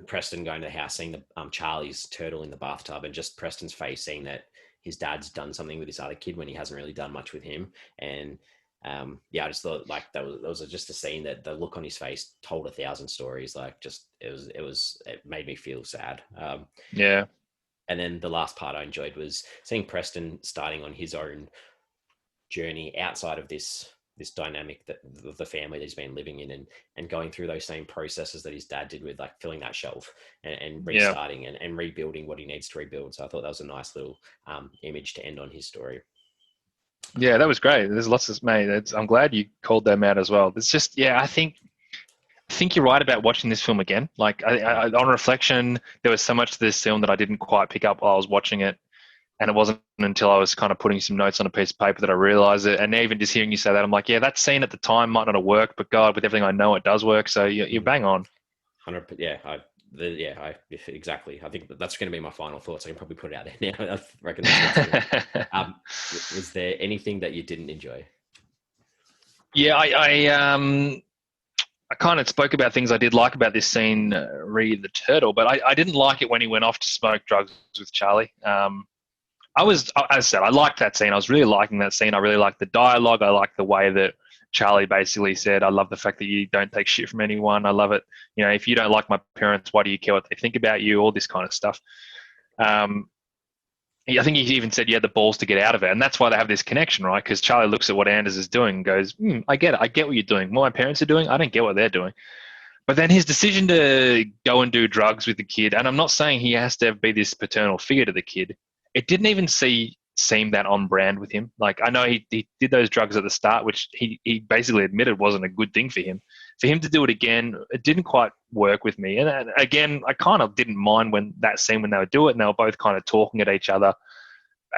Preston going to the house, seeing the Charlie's turtle in the bathtub, and just Preston's face, seeing that his dad's done something with this other kid when he hasn't really done much with him. And I just thought, like, that was just a scene that the look on his face told 1,000 stories. Like, just it made me feel sad. And then the last part I enjoyed was seeing Preston starting on his own journey outside of this this dynamic that the family that he's been living in, and going through those same processes that his dad did with like filling that shelf and
Yeah.
restarting and rebuilding what he needs to rebuild. So I thought that was a nice little image to end on his story.
Yeah, that was great. There's lots of mate. I'm glad you called them out as well. It's just, yeah, I think you're right about watching this film again. Like, on reflection, there was so much to this film that I didn't quite pick up while I was watching it, and it wasn't until I was kind of putting some notes on a piece of paper that I realized it. And even just hearing you say that, I'm like, yeah, that scene at the time might not have worked, but God, with everything I know, it does work. So you bang on.
100. Exactly. I think that's going to be my final thoughts. I can probably put it out there now. I reckon that's was there anything that you didn't enjoy?
Yeah, I kind of spoke about things I did like about this scene, re the turtle, but I didn't like it when he went off to smoke drugs with Charlie. As I said, I liked that scene. I was really liking that scene. I really liked the dialogue. I liked the way that Charlie basically said, I love the fact that you don't take shit from anyone. I love it. If you don't like my parents, why do you care what they think about you? All this kind of stuff. I think he even said you had the balls to get out of it. And that's why they have this connection, right? Because Charlie looks at what Anders is doing and goes, I get it. I get what you're doing. What my parents are doing, I don't get what they're doing. But then his decision to go and do drugs with the kid, and I'm not saying he has to be this paternal figure to the kid, it didn't even seem that on brand with him. Like, I know he did those drugs at the start, which he basically admitted wasn't a good thing for him. For him to do it again, it didn't quite work with me. And again, I kind of didn't mind when that scene when they would do it, and they were both kind of talking at each other.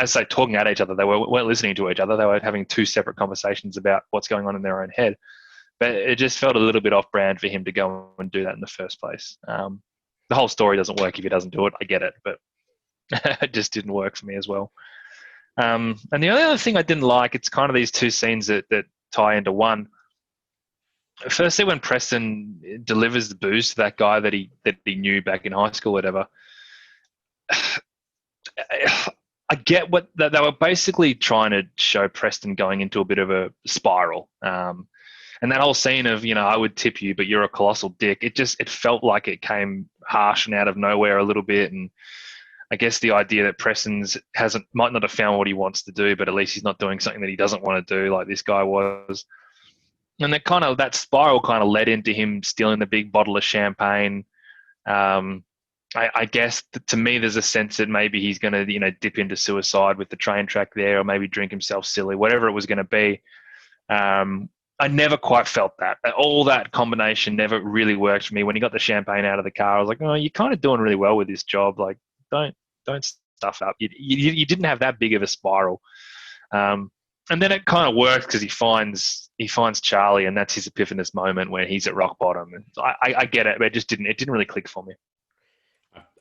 As they talking at each other, they weren't listening to each other. They were having two separate conversations about what's going on in their own head. But it just felt a little bit off brand for him to go and do that in the first place. The whole story doesn't work if he doesn't do it. I get it, but it just didn't work for me as well. And the only other thing I didn't like, it's kind of these two scenes that tie into one. Firstly, when Preston delivers the booze to that guy that he knew back in high school, or whatever. I get what they were basically trying to show Preston going into a bit of a spiral. And that whole scene of, I would tip you, but you're a colossal dick. It felt like it came harsh and out of nowhere a little bit. And I guess the idea that Preston's might not have found what he wants to do, but at least he's not doing something that he doesn't want to do, like this guy was. And that spiral kind of led into him stealing the big bottle of champagne. I guess to me, there's a sense that maybe he's going to, dip into suicide with the train track there, or maybe drink himself silly, whatever it was going to be. I never quite felt that. All that combination never really worked for me. When he got the champagne out of the car, I was like, oh, you're kind of doing really well with this job. Like, don't stuff up. You didn't have that big of a spiral. And then it kind of works because he finds Charlie, and that's his epiphanous moment where he's at rock bottom. And I get it, but it didn't really click for me.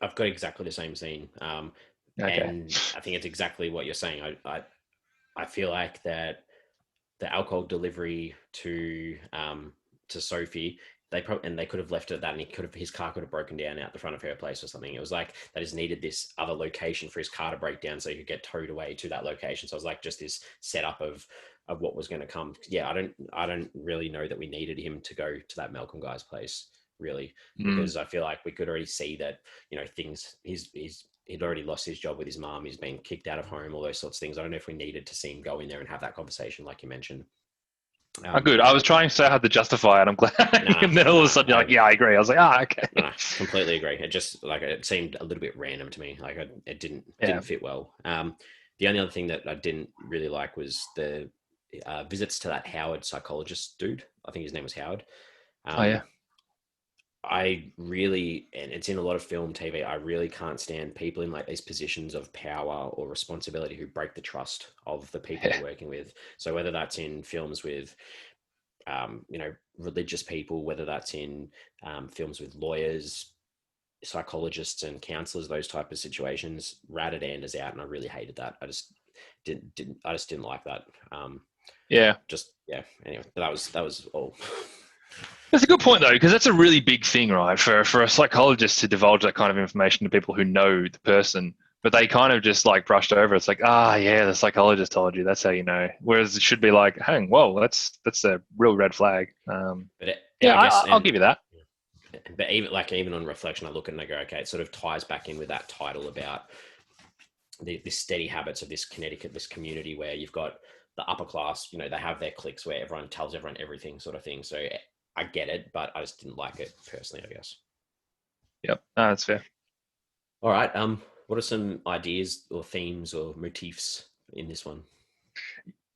I've got exactly the same scene,
Okay.
and I think it's exactly what you're saying. I feel like that the alcohol delivery to Sophie, they could have left it at that, and his car could have broken down out the front of her place or something. It was like they just needed this other location for his car to break down so he could get towed away to that location. So it was like just this setup of what was going to come. Yeah, I don't really know that we needed him to go to that Malcolm guy's place, really, because I feel like we could already see that, he'd already lost his job with his mom. He's been kicked out of home, all those sorts of things. I don't know if we needed to see him go in there and have that conversation, like you mentioned.
Good. I was trying so hard to justify it. I'm glad. And then all of a sudden you're like, yeah, I agree. I was like, okay.
No, completely agree. It just it seemed a little bit random to me. Like it didn't fit well. The only other thing that I didn't really like was the visits to that Howard psychologist dude. I think his name was Howard.
Oh yeah.
I really, and it's in a lot of film, TV, I really can't stand people in like these positions of power or responsibility who break the trust of the people they're working with. So whether that's in films with, religious people, whether that's in films with lawyers, psychologists and counselors, those type of situations, ratted Anders out, and I really hated that. I just didn't like that. Anyway, that was all.
That's a good point, though, because that's a really big thing, right? For a psychologist to divulge that kind of information to people who know the person, but they kind of just like brushed over. It's like, the psychologist told you. That's how you know. Whereas it should be like, hang, whoa, that's a real red flag. I'll give you that.
But even on reflection, I look and I go, okay, it sort of ties back in with that title about the steady habits of this Connecticut, this community where you've got the upper class, you know, they have their cliques where everyone tells everyone everything, sort of thing. So I get it, but I just didn't like it personally, I guess.
Yep, that's fair.
All right. What are some ideas or themes or motifs in this one?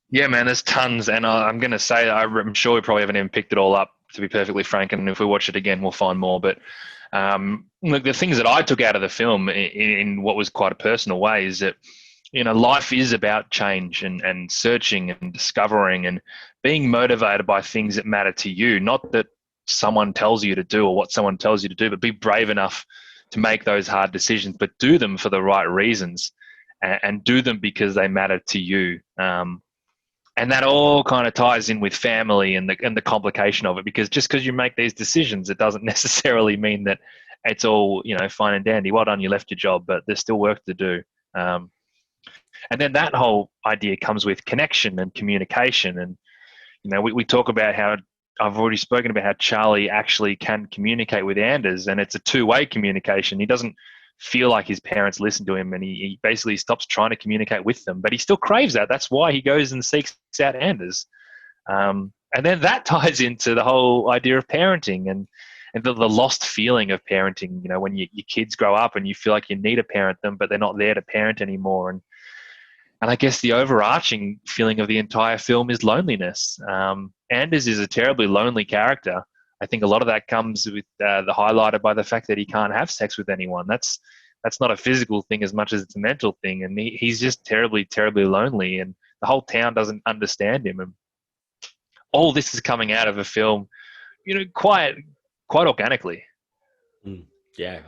Yeah, man, there's tons, and I'm going to say I'm sure we probably haven't even picked it all up, to be perfectly frank. And if we watch it again, we'll find more. But look, the things that I took out of the film in what was quite a personal way is that, you know, life is about change and searching and discovering and being motivated by things that matter to you, not that someone tells you to do or what someone tells you to do, but be brave enough to make those hard decisions, but do them for the right reasons and do them because they matter to you. And that all kind of ties in with family and the complication of it, because just because you make these decisions, it doesn't necessarily mean that it's all, you know, fine and dandy. Well done, you left your job, but there's still work to do. And then that whole idea comes with connection and communication. And, you know, we talk about how I've already spoken about how Charlie actually can communicate with Anders, and it's a two-way communication. He doesn't feel like his parents listen to him, and he basically stops trying to communicate with them, but he still craves that. That's why he goes and seeks out Anders. And then that ties into the whole idea of parenting and the lost feeling of parenting. You know, when your kids grow up and you feel like you need to parent them, but they're not there to parent anymore. And I guess the overarching feeling of the entire film is loneliness. Anders is a terribly lonely character. I think a lot of that comes with the highlighted by the fact that he can't have sex with anyone. That's not a physical thing as much as it's a mental thing. And he's just terribly, terribly lonely. And the whole town doesn't understand him. And all this is coming out of a film, you know, quite organically.
Yeah,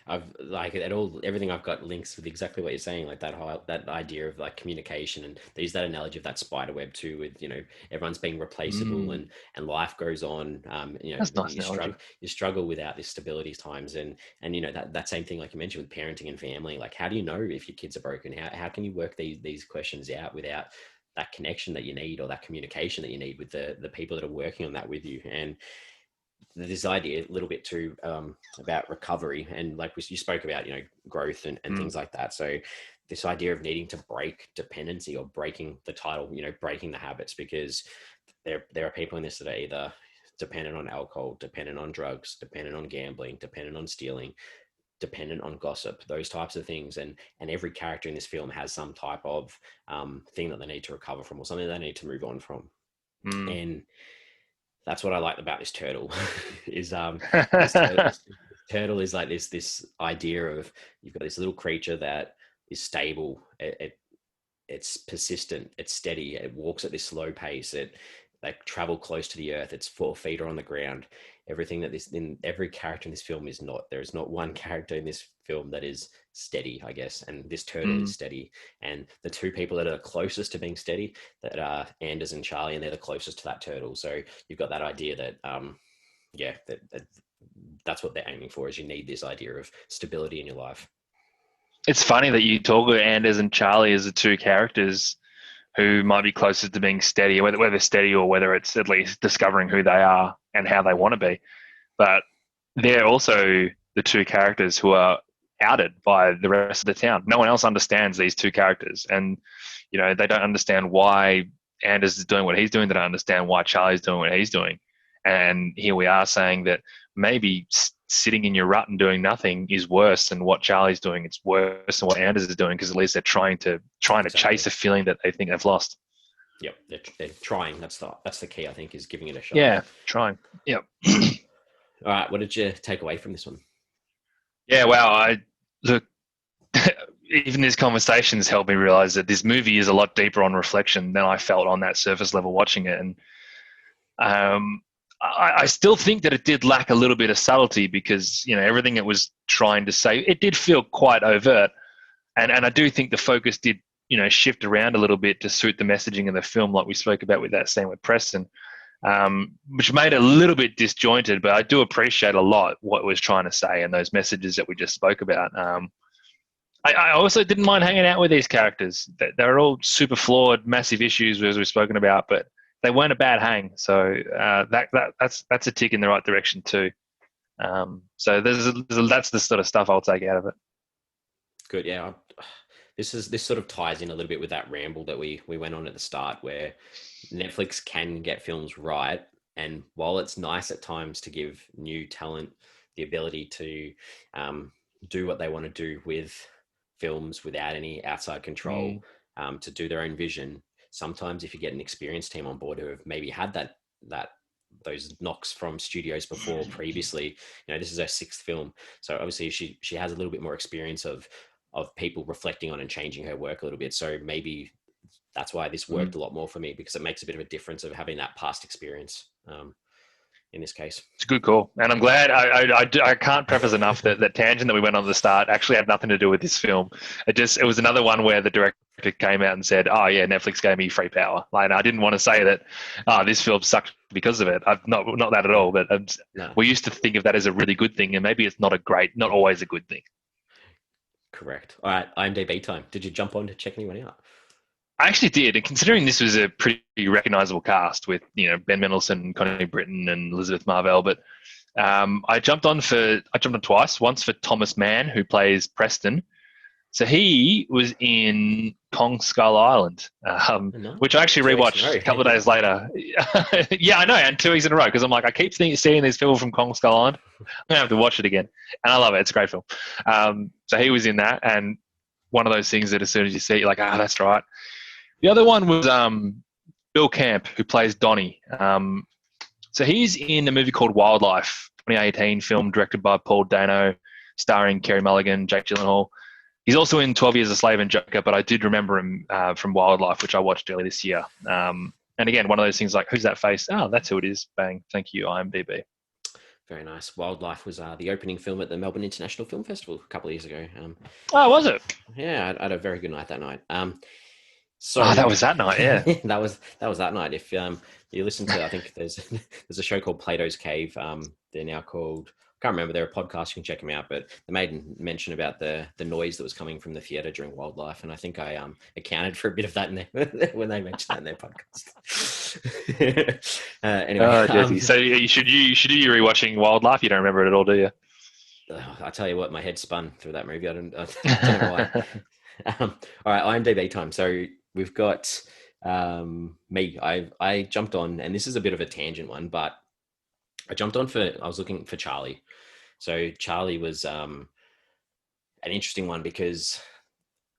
I've like it all. Everything I've got links with exactly what you're saying, like that idea of like communication, and they use that analogy of that spider web too, with, you know, everyone's being replaceable and life goes on. You know,
That's a nice analogy.
you struggle without this stability times, and you know that same thing like you mentioned with parenting and family. Like, how do you know if your kids are broken? How can you work these questions out without that connection that you need, or that communication that you need with the people that are working on that with you? And this idea a little bit too about recovery, and like you spoke about, you know, growth and things like that. So this idea of needing to break dependency, or breaking the title, you know, breaking the habits, because there are people in this that are either dependent on alcohol, dependent on drugs, dependent on gambling, dependent on stealing, dependent on gossip, those types of things. And every character in this film has some type of thing that they need to recover from, or something they need to move on from. And that's what I like about this turtle is this turtle is like this idea of, you've got this little creature that is stable, it's persistent, it's steady, it walks at this slow pace, it like travel close to the earth, its 4 feet are on the ground. Everything that every character in this film is not. There is not one character in this film that is steady, I guess, and this turtle is steady. And the two people that are closest to being steady, that are Anders and Charlie, and they're the closest to that turtle. So you've got that idea that that's what they're aiming for, is you need this idea of stability in your life.
It's funny that you talk about Anders and Charlie as the two characters who might be closest to being steady, whether steady or whether it's at least discovering who they are and how they want to be. But they're also the two characters who are outed by the rest of the town. No one else understands these two characters. And, you know, they don't understand why Anders is doing what he's doing. They don't understand why Charlie's doing what he's doing. And here we are saying that maybe sitting in your rut and doing nothing is worse than what Charlie's doing. It's worse than what Anders is doing, because at least they're trying to chase a feeling that they think they've lost.
Yep, they're trying. That's the key, I think, is giving it a shot.
Yeah, trying. Yep.
All right, what did you take away from this one?
Yeah, wow. Look, even these conversations helped me realize that this movie is a lot deeper on reflection than I felt on that surface level watching it. And I still think that it did lack a little bit of subtlety, because, you know, everything it was trying to say, it did feel quite overt. And I do think the focus did, you know, shift around a little bit to suit the messaging of the film, like we spoke about with that scene with Preston, which made it a little bit disjointed. But I do appreciate a lot what it was trying to say and those messages that we just spoke about. I also didn't mind hanging out with these characters. They're all super flawed, massive issues, as we've spoken about, but they weren't a bad hang. So that's a tick in the right direction too. So that's the sort of stuff I'll take out of it.
Good, yeah. this sort of ties in a little bit with that ramble that we went on at the start, where Netflix can get films right, and while it's nice at times to give new talent the ability to do what they want to do with films without any outside control, to do their own vision. Sometimes, if you get an experienced team on board who have maybe had that those knocks from studios before previously, this is her sixth film, so obviously she has a little bit more experience of people reflecting on and changing her work a little bit. So maybe that's why this worked a lot more for me, because it makes a bit of a difference of having that past experience. In this case,
it's a good call, and I'm glad. I can't preface enough that the tangent that we went on at the start actually had nothing to do with this film. It was another one where the director came out and said, "Oh yeah, Netflix gave me free power." Like, I didn't want to say that. This film sucked because of it. I've not that at all. But
no.
We used to think of that as a really good thing, and maybe it's not always a good thing.
Correct. All right, IMDb time. Did you jump on to check anyone out?
I actually did, and considering this was a pretty recognizable cast with Ben Mendelsohn, Connie Britton, and Elizabeth Marvell, but I jumped on twice. Once for Thomas Mann, who plays Preston. So he was in Kong Skull Island, which I actually rewatched a couple of days later. Yeah, I know, and 2 weeks in a row, because I'm like, I keep seeing this film from Kong Skull Island. I'm gonna have to watch it again, and I love it. It's a great film. So he was in that, and one of those things that as soon as you see it, you're like, that's right. The other one was Bill Camp, who plays Donnie. So he's in a movie called Wildlife, 2018 film directed by Paul Dano, starring Kerry Mulligan, Jake Gyllenhaal. He's also in 12 Years a Slave and Joker, but I did remember him from Wildlife, which I watched earlier this year. And again, one of those things like, who's that face? Oh, that's who it is. Bang. Thank you, IMDb.
Very nice. Wildlife was the opening film at the Melbourne International Film Festival a couple of years ago.
Was it?
Yeah, I had a very good night that night.
So that was that night, yeah.
that was that night. If you listen to, I think there's a show called Plato's Cave. They're now called, I can't remember. They're a podcast. You can check them out. But they made mention about the noise that was coming from the theater during Wildlife, and I think I accounted for a bit of that in there when they mentioned that in their podcast. Anyway,
Jesse. So you should you rewatching Wildlife? You don't remember it at all, do you?
I tell you what, my head spun through that movie. I don't know why. All right, IMDb time. So we've got me. I jumped on, and this is a bit of a tangent one, but I was looking for Charlie. So Charlie was an interesting one, because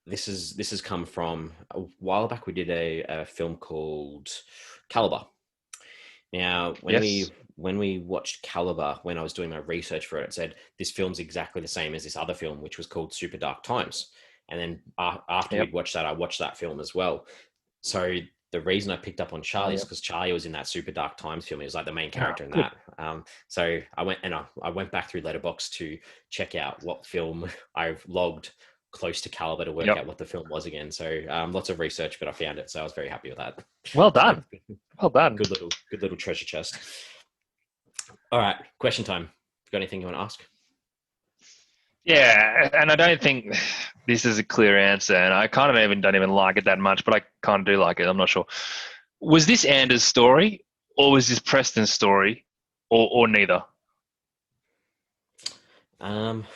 this has come from a while back. We did a film called Caliber. Now, when we watched Caliber, when I was doing my research for it, it said this film's exactly the same as this other film, which was called Super Dark Times. And then after we'd watched that, I watched that film as well. So the reason I picked up on Charlie is because Charlie was in that Super Dark Times film. He was like the main character in that. So I went back through Letterboxd to check out what film I've logged close to Caliber to work out what the film was again. So lots of research, but I found it. So I was very happy with that.
Well done. Well done.
Good little treasure chest. All right, question time. Got anything you want to ask?
Yeah, and I don't think this is a clear answer, and I kind of don't even like it that much, but I kind of do like it. I'm not sure. Was this Anders' story, or was this Preston's story, or neither?
That's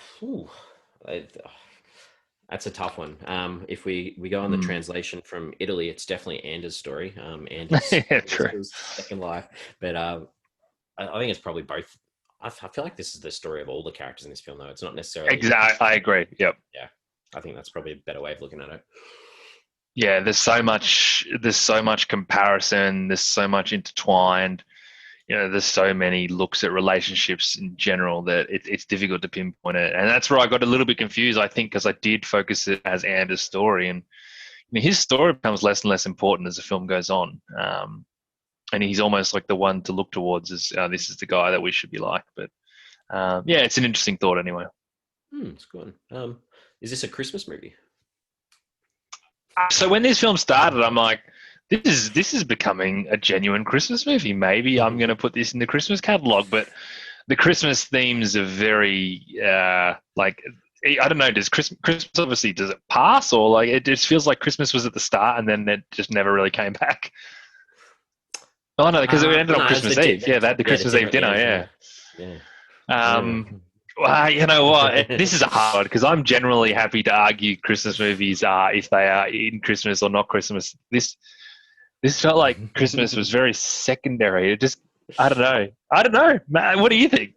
a tough one. If we go on the translation from Italy, it's definitely Anders' story. Anders' second life, but I think it's probably both. I feel like this is the story of all the characters in this film, though. It's not necessarily...
Exactly. I agree. Yep.
Yeah. I think that's probably a better way of looking at it.
Yeah, there's so much comparison. There's so much intertwined. There's so many looks at relationships in general that it's difficult to pinpoint it. And that's where I got a little bit confused, I think, because I did focus it as Anders' story. And his story becomes less and less important as the film goes on. And he's almost like the one to look towards as this is the guy that we should be like. But it's an interesting thought anyway.
It's good. Is this a Christmas movie?
So when this film started, I'm like, this is becoming a genuine Christmas movie. Maybe I'm going to put this in the Christmas catalog. But the Christmas themes are very I don't know. Does Christmas obviously, does it pass, or like it just feels like Christmas was at the start and then it just never really came back? Oh no, because it ended on Christmas Eve. The Christmas Eve dinner. Yeah. Well, you know what? This is a hard one because I'm generally happy to argue Christmas movies are if they are in Christmas or not Christmas. This felt like Christmas was very secondary. It just, I don't know. I don't know. Matt, what do you think?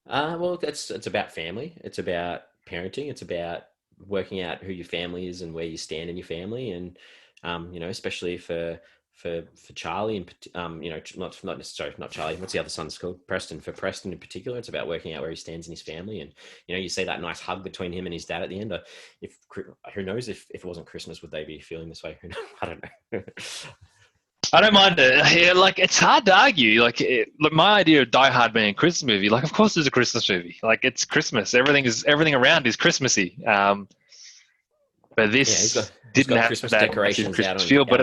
Well, it's about family. It's about parenting. It's about working out who your family is and where you stand in your family, and especially for Charlie and not necessarily not Charlie. What's the other son's called? Preston. For Preston in particular, it's about working out where he stands in his family, and you see that nice hug between him and his dad at the end. If who knows if it wasn't Christmas, would they be feeling this way? I don't know.
I don't mind it. Yeah, like it's hard to argue. Like my idea of Die Hard being a Christmas movie. Like, of course, it's a Christmas movie. Like, it's Christmas. Everything around is Christmassy. But
Yeah,
this
he's
didn't
got
have
Christmas
that
decorations
Christmas feel. But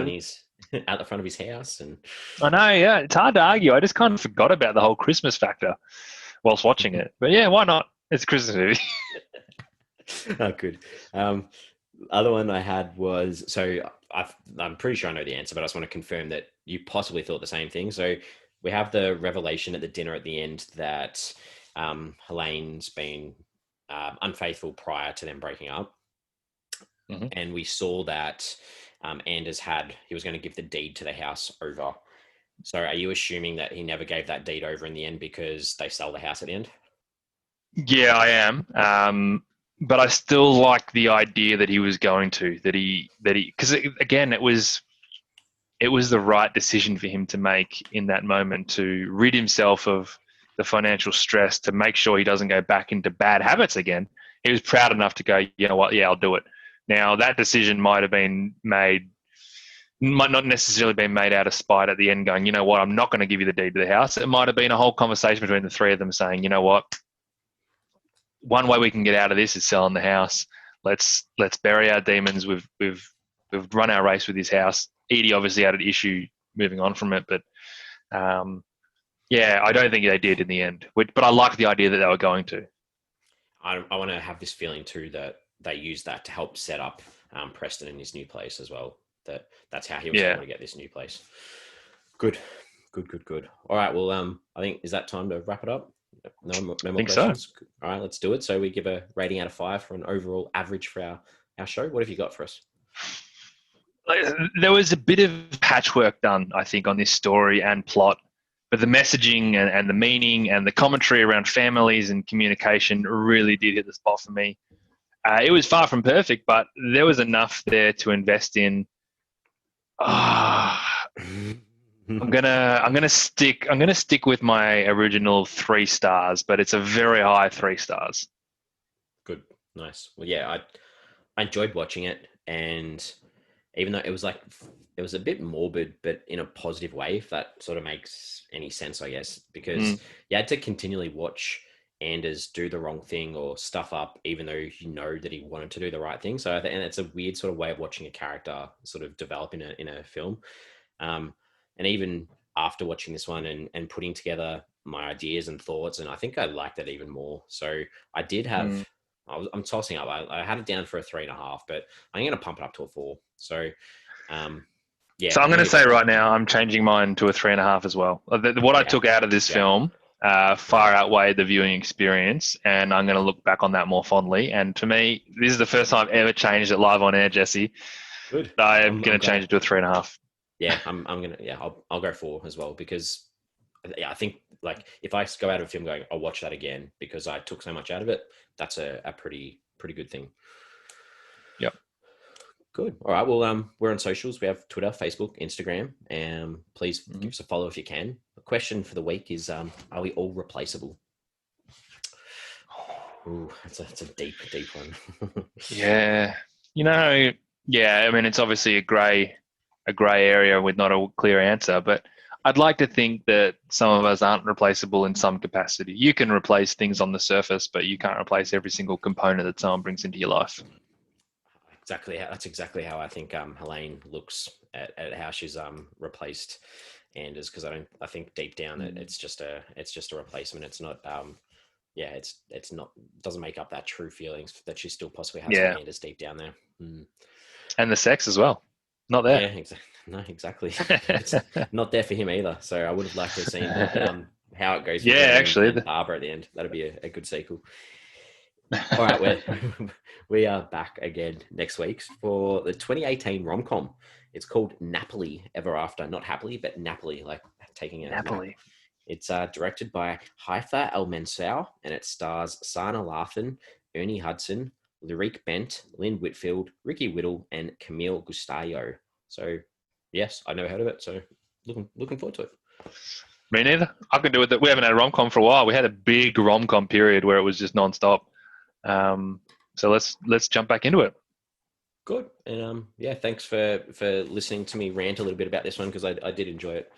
out the front of his house, and
I know, yeah, it's hard to argue. I just kind of forgot about the whole Christmas factor whilst watching it. But yeah, why not? It's a Christmas movie.
oh, good. Other one I had was I'm pretty sure I know the answer, but I just want to confirm that you possibly thought the same thing. So we have the revelation at the dinner at the end that Helene's been unfaithful prior to them breaking up, and we saw that Anders he was going to give the deed to the house over. So are you assuming that he never gave that deed over in the end because they sell the house at the end?
Yeah, I am. But I still like the idea that he was going to, because again, it was the right decision for him to make in that moment to rid himself of the financial stress, to make sure he doesn't go back into bad habits again. He was proud enough to go, you know what, yeah, I'll do it. Now, that decision might not necessarily been made out of spite at the end, going, you know what, I'm not going to give you the deed to the house. It might have been a whole conversation between the three of them saying, you know what, one way we can get out of this is selling the house. Let's bury our demons. We've run our race with this house. Edie obviously had an issue moving on from it, but yeah, I don't think they did in the end. But I like the idea that they were going to.
I want to have this feeling too that they used that to help set up Preston in his new place as well. That's how he was able to get this new place. Good. All right. Well, I think is that time to wrap it up. No more questions. So. All right, let's do it. So we give a rating out of 5 for an overall average for our show. What have you got for us?
There was a bit of patchwork done, I think, on this story and plot, but the messaging and the meaning and the commentary around families and communication really did hit the spot for me. It was far from perfect, but there was enough there to invest in. I'm gonna stick with my original 3 stars, but it's a very high 3 stars.
Good, nice. Well, yeah, I enjoyed watching it, and even though it was a bit morbid, but in a positive way, if that sort of makes any sense, I guess, because you had to continually watch Anders do the wrong thing or stuff up, even though you know that he wanted to do the right thing. So, and it's a weird sort of way of watching a character sort of develop in a film. And even after watching this one and putting together my ideas and thoughts, and I think I liked it even more. So I did have, I'm tossing up. I had it down for a 3.5, but I'm going to pump it up to a 4. So, yeah.
So I'm going to say right now, I'm changing mine to a 3.5 as well. What I took out of this film far outweighed the viewing experience, and I'm going to look back on that more fondly. And to me, this is the first time I've ever changed it live on air, Jesse.
Good.
I am going to change it to a 3.5.
Yeah, I'll go 4 as well, because I think like if I go out of a film going, I'll watch that again because I took so much out of it. That's a pretty good thing.
Yep.
Good. All right. Well, we're on socials. We have Twitter, Facebook, Instagram, and please give us a follow if you can. The question for the week is, are we all replaceable? Ooh, that's a deep one.
Yeah. I mean, it's obviously a grey area with not a clear answer, but I'd like to think that some of us aren't replaceable in some capacity. You can replace things on the surface, but you can't replace every single component that someone brings into your life.
That's exactly how I think Helene looks at how she's replaced Anders, because I think deep down it's just a replacement. It's not it's not, doesn't make up that true feelings that she still possibly has for Anders deep down there.
And the sex as well. Not there.
Yeah, exactly. No, exactly. It's not there for him either. So I would have liked to have seen that. how it goes with
Yeah,
her
actually,
and Barbara at the end. That'd be a good sequel. All right, we are back again next week for the 2018 rom-com. It's called Napoli Ever After. Not happily, but Napoli, like taking a nap.
Napoli.
It's directed by Haifa El Mansour, and it stars Sana Lathan, Ernie Hudson, Lyric Bent, Lynn Whitfield, Ricky Whittle, and Camille Gustayo. So, yes, I never heard of it. So, looking forward to it.
Me neither. I can do it. We haven't had a rom-com for a while. We had a big rom-com period where it was just non-stop. So let's jump back into it.
Good. And yeah, thanks for listening to me rant a little bit about this one because I did enjoy it.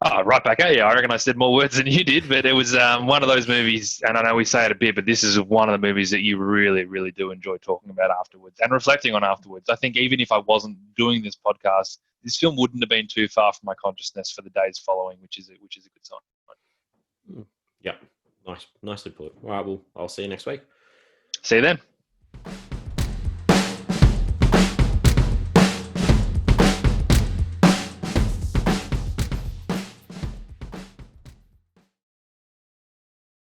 Oh, right back at you. I reckon I said more words than you did, but it was one of those movies, and I know we say it a bit, but this is one of the movies that you really, really do enjoy talking about afterwards and reflecting on afterwards. I think even if I wasn't doing this podcast, this film wouldn't have been too far from my consciousness for the days following, which is a good sign.
Yeah, nicely put. All right, well, I'll see you next week.
See you then.